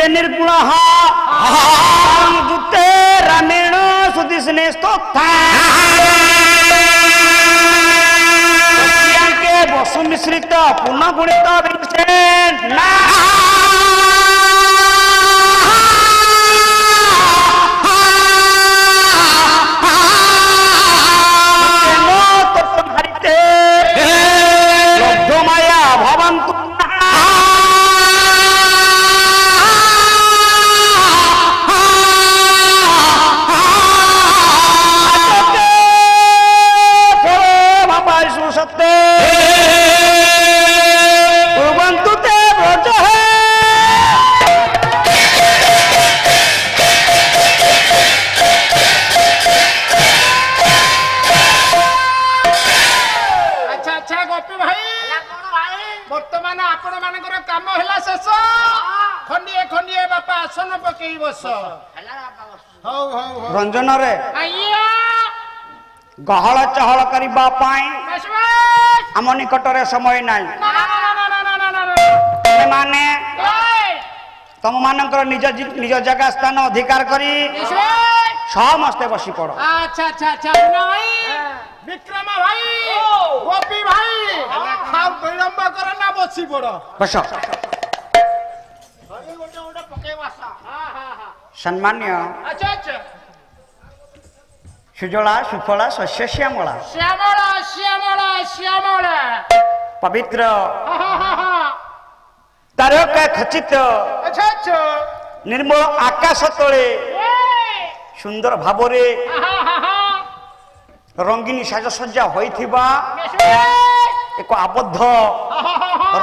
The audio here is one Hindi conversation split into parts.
निर्गुण दुते रामेण सुदिशने स्तोथा वसु मिश्रित पुनः गुणित ना माया भवन्तु रंजन रे गहल चहल करबा पाई आम निकटरे समय नाई माने तुम मानकर निज निज जगह स्थान अधिकार करी समस्ते बसी पड़। अच्छा अच्छा अच्छा विक्रम भाई गोपी भाई खाओ विलंब कर ना बसी पड़ बस सम्मान्य अच्छा अच्छा सुजला सुफला शस्य श्यामला श्यामला श्यामला श्यामला पवित्र तारका खचित अच्छा अच्छा निर्मल आकाश तले सुंदर भावरे रंगीन साजसज्जा होइथिबा एक आबद्ध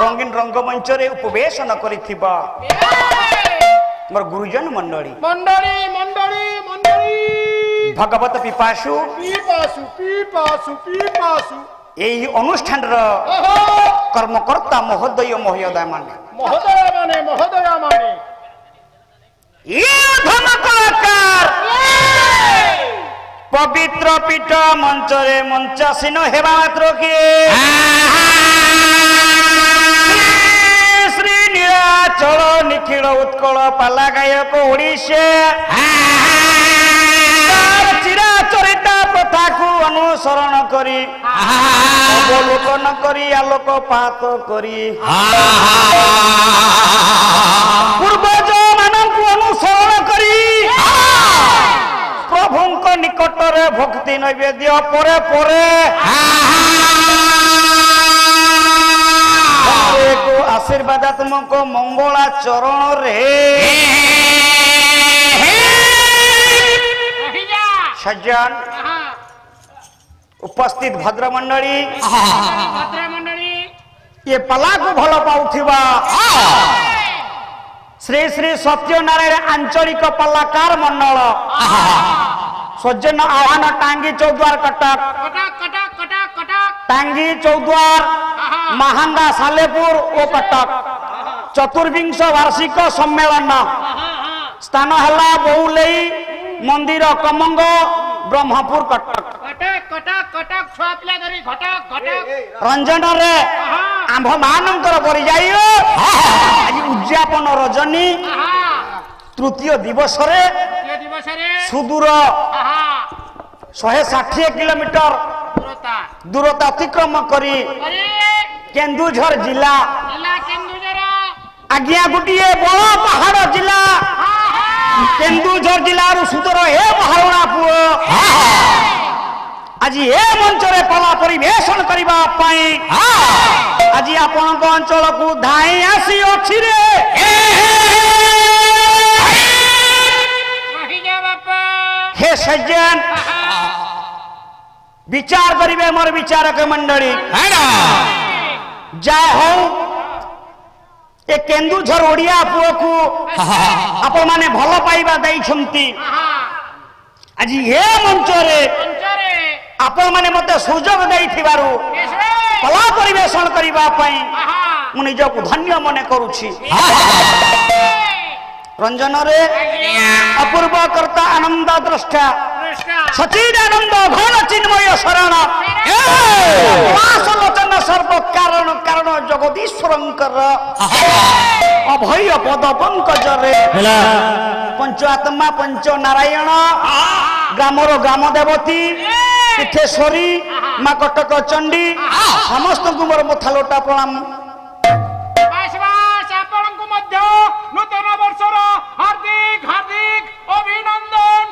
रंगीन रंगमंच रे उपवेशन करिथिबा मोर गुरुजन मंडली मंडली मंडली मंडली भगवत पिपासु पिपासु पिपासु पिपासु एही अनुष्ठान र कर्मकर्ता महोदय महोदय माने ये धन कलाकार पवित्र पीठ मंच रे मंचासीन हेबा मात्र के श्री नीलाचल निखिल उत्कल पाला गायक ओडिशा चिराचरिता प्रथा को अनुसरण करी अवलोकन करी आलोकपात करी पूर्वज मानक अनुसरण करी प्रभुंक निकटरे भक्ति नैवेद्य परे परे को आशीर्वादात्मक मंगला चरण रे सज्जन उपस्थित भद्रमंडली ये पला को भल पाउथिबा श्री श्री सत्यनारायण आंचलिक पलाकार मंडल सज्जन आह्वान टांगी चौद्वार कटक टांगी चौद्वार महांगा सालेपुर ओ कटक चतुर्विंश वार्षिक सम्मेलन स्थान हला बहुलई मंदिर कमंग ब्रह्मपुर कटक रंजन रे आंभ मानकर बरी जाई आज उद्यापन रजनी तृतीय दिवस रे सुदूर 160 किलोमीटर दूरता अतिक्रम करी केन्दुझर जिला आज्ञा गोटे बड़ पहाड़ जिला केन्दुझर जिला सुदूर हे महारणा पुओ आज ए मंच रे पला परिवेशन करबा पाई आज आपन अंचल को धाई आसी अछि रे हे सज्जन विचार करिवे मोर विचारक मंडली जय हो ए केन्दुझर ओडिया पुओ को आप माने भल पाइबा दैछंती आज ए मंच रे आपण माने मते सुजोग दैथिबारु कला परिवेशन करबा पई मु निजको धन्य मने करूछि रंजन रे अपूर्व कर्ता आनंद द्रष्टा सचिदानंद घन चिन्मय शरण लोचन सर्व कारण कारण जगदीश्वरंकर अभय पद पंकजरे पंचात्मा पंच नारायण ग्रामर ग्राम देवती तीर्थेश्वरी माँ कटक चंडी समस्त मोर मथा लोटा प्रणाम। नूतन वर्षर हार्दिक हार्दिक अभिनंदन।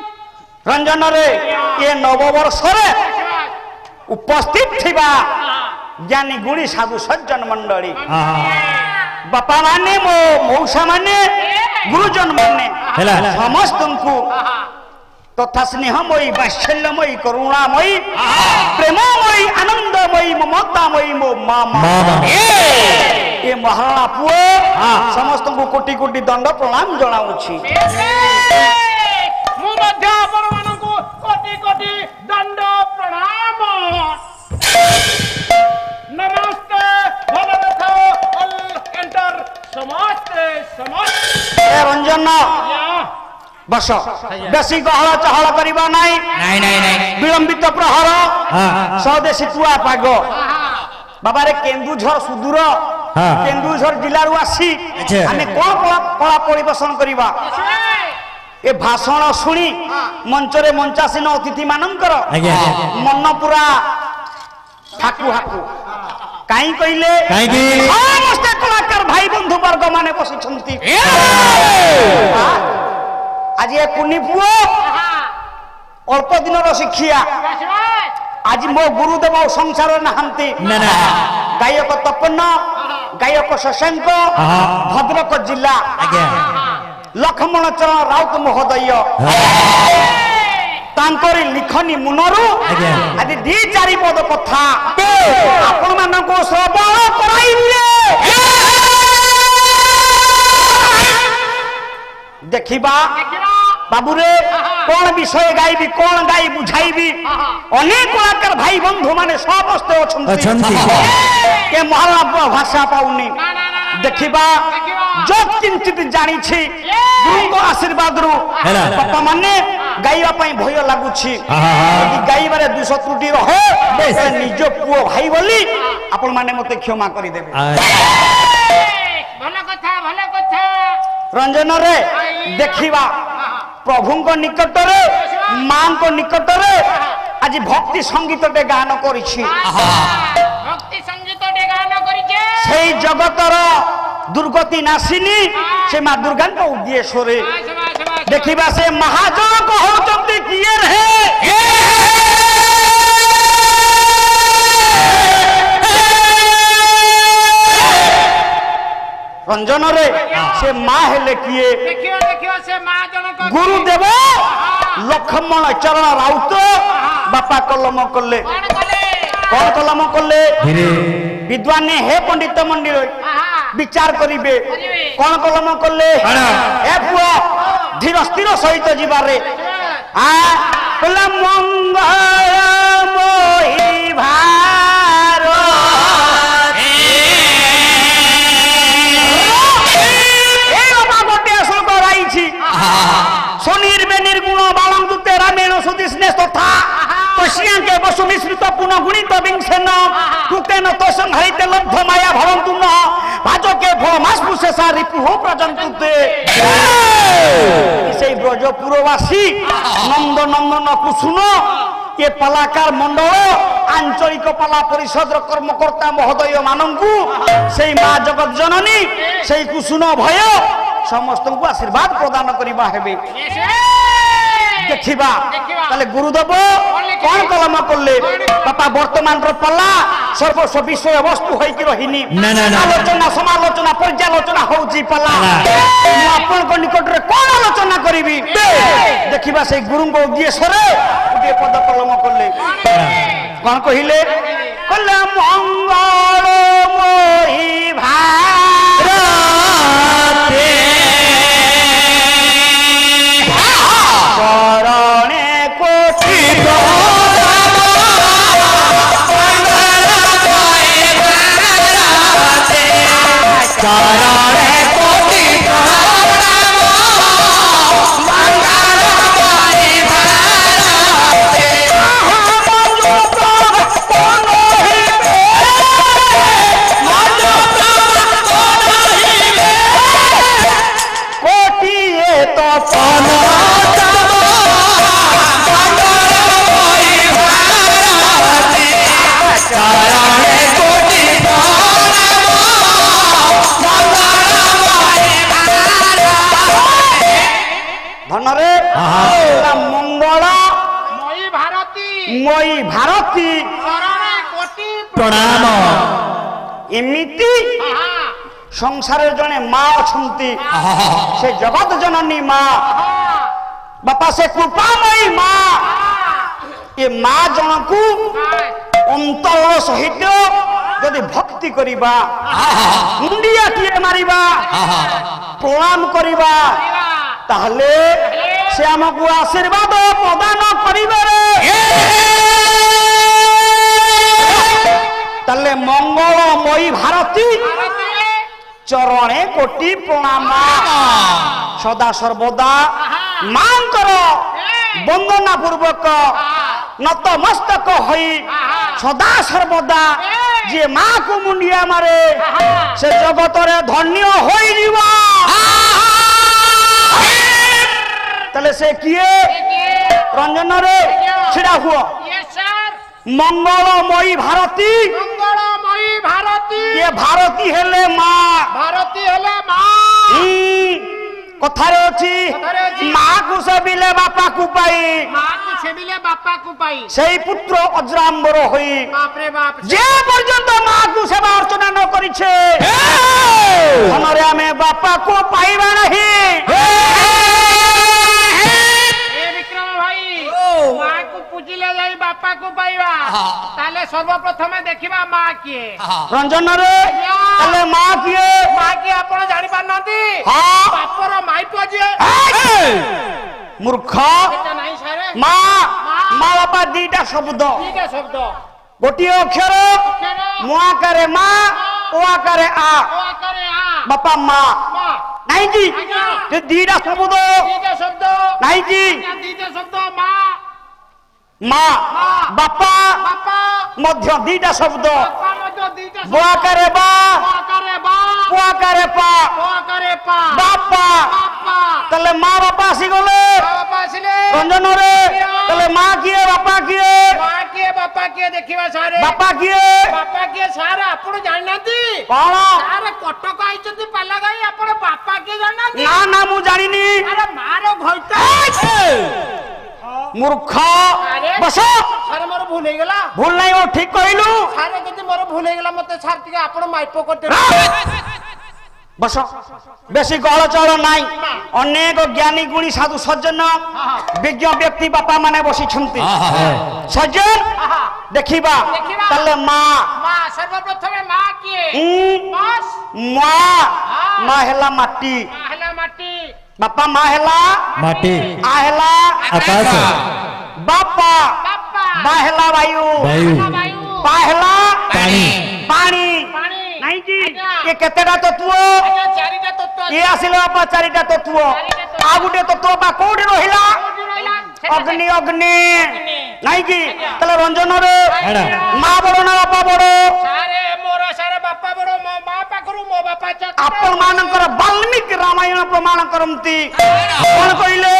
रंजन रे ये नववर्ष उपस्थित थिबा ज्ञानी गुणी साधु सज्जन मंडली बापा माने मो मौसा माने गुरुजन माने समस्त को तथा स्नेहमयी वात्सल्यमयी करुणामयी प्रेममयी आनंदमयी ममतामयी मो मामा ये महाराणा पुओ समस्त को कोटि कोटि दंड प्रणाम जनाउछि। दंड प्रणाम नमस्ते एंटर समस्ते समस्ते रंजन बस बेसी गहल चहल करिबा नाही विलंबित प्रहर स्वदेशी तुआ पाग बाबा रे केन्दुझर सुदूर केन्दुझर जिल्ला रु आसी आमे कोन कला परिवेशन करिबा ए भाषण शुणी मंचरे मंचासीन अतिथि मानकर मन पूरा ठाकु हाकु काई कहले समस्त कलाकार भाई बंधु वर्ग माने बसिछंती आज ए कुनी पुओ अल्प दिन शिक्षा आज मो गुरुदेव संसार नहांती गायक तपन गायक शशांक भद्रक जिला लक्ष्मण चरण राउत महोदय तांकरी लिखनी मुनरु आदि दी चारि पद कथा आपण मानको श्रवण कराइले देखिबा बाबू रे कौन विषय गाइबी कौन गाई बुझाइबी अनेक कलाकार भाई बंधु माने समस्त अछंती के महाराणा भाषा पाउनी देखिबा जो किंचित जानी छी गुरु को आशीर्वाद रु बापा माने गाइबा पई भय लागुछि गाइबारे दोष त्रुटि रहे निज पुओ भाई बोली आपण माने मते क्षमा करि देबे भला कथा रंजन रे देखिबा प्रभु को निकट रे मां को निकट रे आज भक्ति संगीत टे गान करिछि भक्ति संगीत टे गान करिछे सेई जगतर दुर्गति नासिनी से मां दुर्गा को उद्देश्य देखिबा से महाजन को होचंती किए रहे रंजन रे से मां हेले किए देखियो से मां जनक गुरुदेव लक्ष्मण चरण राउत बापा कलम कले कौन कलम कले विद्वान हे पंडित मंदिर विचार करिवे कौन कलम कले ए पुआ धीर स्थिर सहित जीवारे आ कला मंगल मोहि भार शनिर में निर्गुण बालम दुते रामेण सुदिस्ने तथा तस्यां के वसु मिश्रित पुनः गुणित विंसेन तुतेन तो संहरिते लब्ध माया भवन्तु न भाजो के फल मासपु शेषा रिपु हो प्रजंतुते सेई ब्रजपुरवासी नंद नंदन कुसुन ये पलाकार मंडल आंचलिक पाला परिषद कर्मकर्ता महोदय मानंकु सेई मां जगत जननी सेई कुसुन भय समस्त को आशीर्वाद प्रदान करिबा हेबे देखिबा ताले गुरुदेव कौन कलम करले बापा वर्तमान रो पल्ला सर्वस्व विषय वस्तु होई कि रहिनी आलोचना समालोचना पर्यालोचना होउची पल्ला मु आपन को निकट रे कोन आलोचना करिबी देखिबा से गुरु को उद्देश्य रे उदे पद कलम करले कौन कहिले कला मंगल मोहि भारते चरणे कोटि चरणे कोटि ଧନରେ ମଙ୍ଗଳ ମୟୀ ଭାରତୀ ପ୍ରଣାମ। ଏମିତି ସଂସାରରେ ଜଣେ ମା ଅଛନ୍ତି ସେ ଜଗତ ଜନନୀ ମା ବାପା ସେ କୃପାମୟୀ ମା ଏ ମା ଜଣକୁ ଅନ୍ତର ସହିତ ଯଦି ଭକ୍ତି କରିବା ମୁଣ୍ଡିଆଟିଏ ମାରିବା ପ୍ରଣାମ କରିବା ତାହେଲେ ସେ ଆମକୁ ଆଶୀର୍ବାଦ ପ୍ରଦାନ କରିବାରେ ତାହେଲେ ମଙ୍ଗଳମୟୀ ଭାରତୀ ଚରଣେ କୋଟି ପ୍ରଣାମ ସଦା ସର୍ବଦା ମାଙ୍କର ବନ୍ଦନା ପୂର୍ବକ ନତମସ୍ତକ ହୋଇ ସଦା ସର୍ବଦା ଯିଏ ମାକୁ ମୁଣ୍ଡିଆ ମାରେ ସେ ଜଗତରେ ଧନ୍ୟ ହୋଇଯିବ। ତାହେଲେ ସେ କିଏ ରଞ୍ଜନରେ ଛିଡ଼ା ହୁଅ ମଙ୍ଗଳମୟୀ ଭାରତୀ ଇଏ ଭାରତୀ ହେଲେ ମା କଥାରେ ଅଛି ମାକୁ ସେବିଲେ ବାପାକୁ ପାଇ ସେଇ ପୁତ୍ର ଅଜରାମ୍ବର ହୋଇ ଯେ ପର୍ଯ୍ୟନ୍ତ ମାକୁ ସେବା ଅର୍ଚ୍ଚନା ନ କରିଛେ ଧନରେ ଆମେ ବାପାକୁ ପାଇବା ନାହିଁ। ତାହେଲେ ସର୍ବପ୍ରଥମେ ଦେଖିବା ମା କିଏ ରଞ୍ଜନରେ ତାହେଲେ ମା କିଏ ଆପଣ ଜାଣିପାରୁନାହାନ୍ତି ବାପର ମାଇପ ଯିଏ ମୂର୍ଖ ମା ମା ବାପା ଦିଟା ଶବ୍ଦ ଗୋଟିଏ ଅକ୍ଷର ମୁଁ ଆକାରେ ମା ଓ ଆକାରେ ଆ ବାପା ମା ନାଇଁ କି ଦିଟା ଶବ୍ଦ ନାଇଁ କି ମା ବାପା ମଧ୍ୟ ଦିଟା ଶବ୍ଦ ବୋଆକାରେ ବା ପୁଆକାରେ ପା ବାପା ତାହେଲେ ମା ବାପା ଆସିଗଲେ ରଞ୍ଜନରେ ତାହେଲେ ମା କିଏ ବାପା କିଏ ଦେଖିବା ସାରେ ବାପା କିଏ ସାର୍ ଆପଣ ଜାଣିନାହାନ୍ତି କଣ ସାର୍ କଟକ ଆଇଛନ୍ତି ପାଲାଗାଇ ଆପଣ ବାପା କିଏ ଜାଣିନାହାନ୍ତି ନା ନା ମୁଁ ଜାଣିନି ମାର ଘଇତା ମୂର୍ଖ ବସ ସାର୍ ମୋର ଭୁଲ ହେଇଗଲା ଭୁଲ ନାହିଁ ଓ ଠିକ କହିଲୁ ସାର୍ ଯଦି ମୋର ଭୁଲ ହେଇଗଲା ମତେ ସାର୍ ଟିକେ ଆପଣ ମାଇପ କରିଦେବେ ବସ ବେଶୀ ଗହଳ ଚହଳ ନାହିଁ ଅନେକ ଜ୍ଞାନୀ ଗୁଣୀ ସାଧୁ ସଜ୍ଜନ ବିଜ୍ଞ ବ୍ୟକ୍ତି ବାପା ମାନେ ବସିଛନ୍ତି ସଜ୍ଜନ ଦେଖିବା ତାହେଲେ ମା ସର୍ବପ୍ରଥମେ ମା କିଏ ମା ହେଲା ମାଟି ବାପା ମା ହେଲା ମାଟି ଆ ହେଲା ଆକାଶ ବାପା ମା ହେଲା ବାୟୁ ପା ହେଲା ପାଣି ନାଇଁ କି ये केतेटा तत्व ये आसिले बापा चारिटा तत्व आ गुटे तत्व बा कोडी रहिला अग्नि अग्नि नाही की तले रंजन रे मां बडो ना बापा बडो सारे मोरा सारे बापा बडो मो मां पाखरु मो बापा चट आपण मानकर वाल्मीकि रामायण प्रमाण करंती कोन कइले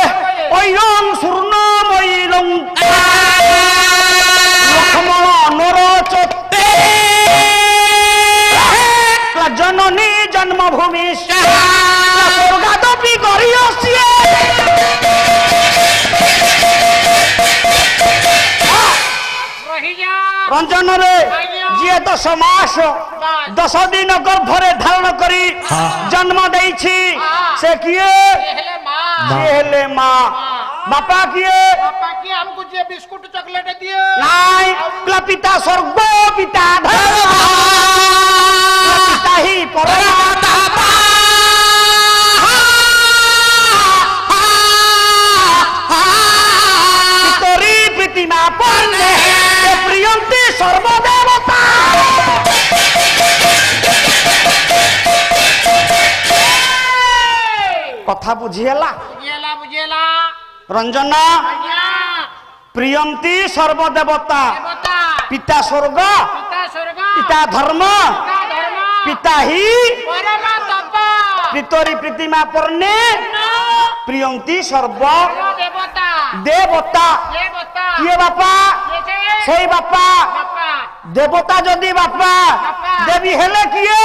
ओयं सुर्णमयी लंका लक्ष्मण नरचते जननी जन्मभूमि स्वर्गादपि गरियसिए रंजन रे जी 10 मास 10 दिन गर्भरे धारण करी जन्म देइछि से किए हेले मां बापा किए हमको जे बिस्कुट चॉकलेट दिए नाइ पिता स्वर्ग पिता धर्म पिता ही परमात्मा पितरी प्रतिमा पन्ने प्रियंती सर्वदेवता कथा बुझिएला बुझिएला रंजना प्रियंती सर्वदेवता पिता स्वर्ग पिता धर्म पिता ही पितरी प्रतिमा परने प्रियंती सर्व देवता किए बापा सही बापा देवता जदि बापा देवी हेले किए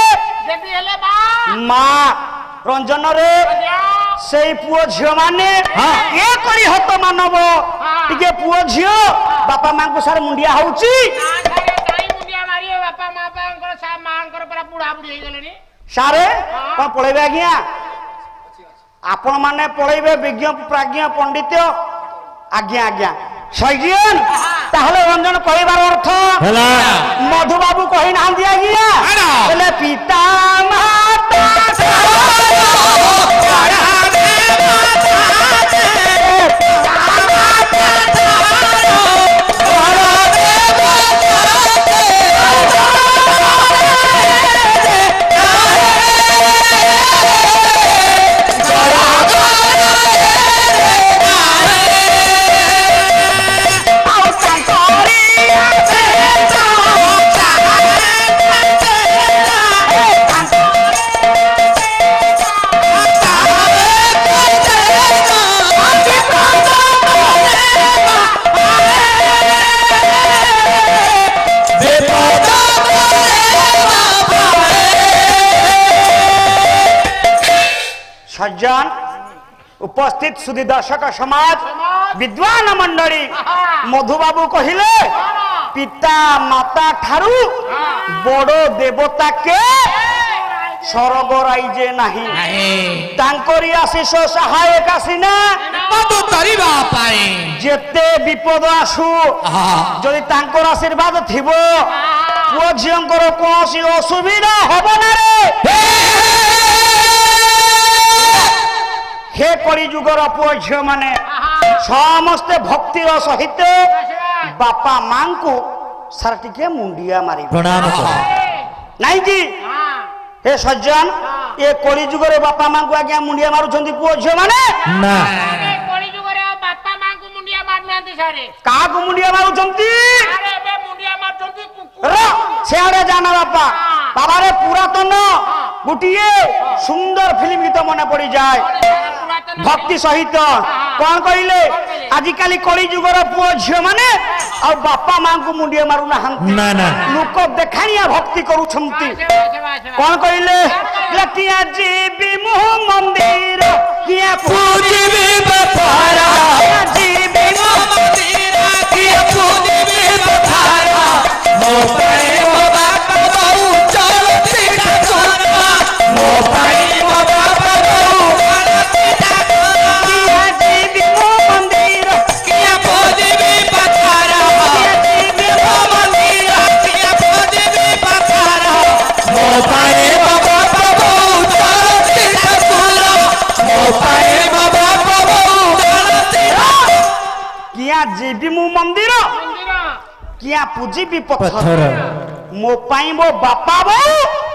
माँ रंजन रे सेई पुओ झियो माने ए करी हत मानव टिके पुओ झियो बापा मां को सारे मुंडिया होउची मुंडिया मारिए बापा मां पांकर सा मांकर पूरा बुढ़ा बुढ़ी हे गेलेनी सारे कोन पळेबे आज्ञा आपण माने पळेबे विज्ञ प्राज्ञ पंडित आज्ञा आज्ञा सैजियन ताहले रंजन कहबार अर्थ हला मधु बाबू कहि ना दिया आज्ञा बोले पिता माता सज्जन उपस्थित सुधी दर्शक समाज विद्वान मंडली मधुबाबू कहिले पिता माता ठारू बड़ो देवता के स्वर्ग राइजे नाही तांकरी आशीष सहायक आसीना मधु करिबा पाए जेते विपद आसु जदि तांकर आशीर्वाद थिबो पुओ झियंकर कोनोसी असुविधा हेबो ना रे हे कली जुगर पुओ झियो माने समस्ते भक्तिर सहित बापा मां को सार टिके मुंडिया मारी प्रणाम नहीं जी हे सज्जन ये कली जुगर बापा मां को आज्ञा मुंडिया मारुछंती पुओ झियो माने ना कली जुगरे बापा मां को मुंडिया मारनांती सारे का को मुंडिया मारुछंती अरे बे मुंडिया मारछंती कुकुर रा सेआडे जाना बापा बाबा रे पुरातन गुटिए सुंदर फिल्म गीत मने पड़ी जाए भक्ति सहित कौन कहले आजिकाली कली जुगर पुओ झियो माने और बापा मां को मुंडिया मारू ना लोक देखानिया भक्ति करूछंती कौन कहले लकिया जीवी मुह मंदिर किया पूजिबी बपारा जीवी मुह मंदिर किया पूजिबी बपारा मो पाए मो बाप बहु चलती ठाकुरा मो पाए मो बाप बहु चलती ठाकुरा किया जीवी मुह मंदिर किया पूजिबी बपारा किया जीवी मुह मंदिर किया पूजिबी बपारा मो पाए मो बाप बहु चलती ठाकुरा मो पाए मो बाप बहु चलती किया जीवी मुह मंदिर किया पूजिबी पत्थर मो पाई मो बापा बहु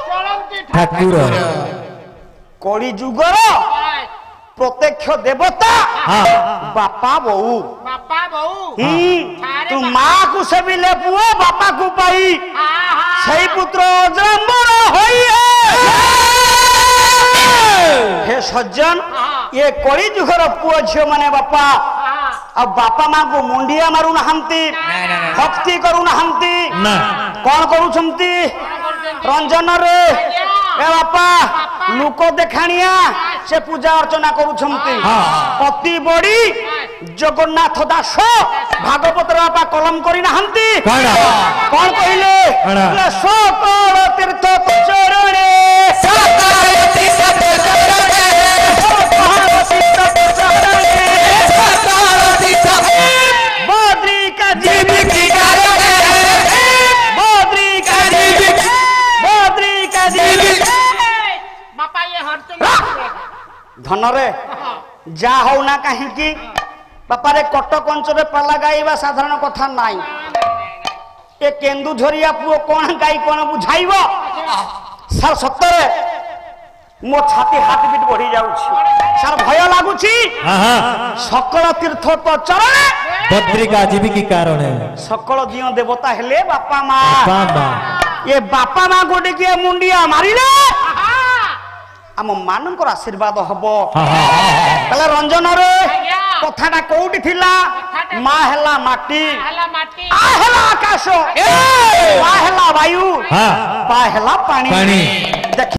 चलंती ठाकुर कली जुगर प्रत्यक्ष देवता बापा बहु बापा बहु तू माँ को सेविले पुओ बापा को पाई सही पुत्र अजम्बर होई हे सज्जन ये कली जुगर पुओ झियो माने बापा अब बापा मां को मुंडिया मारू नहांती भक्ति करू नहांती कौन करूछंती रंजन रे ए बापा लोक देखानिया से पूजा अर्चना करूछंती अति बड़ी जगन्नाथ दास भागवत बापा कलम करी नहांती कौन कहले सकल तीर्थ चरणे धनरे जा हो ना कहीं बापा रे कटक अंचल पाला गाइबा साधारण कथा नाई ए केन्दुझरिया पुओ कौन गाई कौन बुझाइब सार सतरे मो छाती हाथ बीट बढ़ी जाउछि सार भय लागुछि सकल तीर्थ तो चरण बद्रिका जीवी की कारण है सकल दियो देवता हेले बापा मां ये बापा मां गोटे के मुंडिया मारिले आम मानकर आशीर्वाद हबो तले रंजन रे कथाटा कोउठी थिला मा हेला माटी आ हेला आकाश आ हेला वायु बा हेला पानी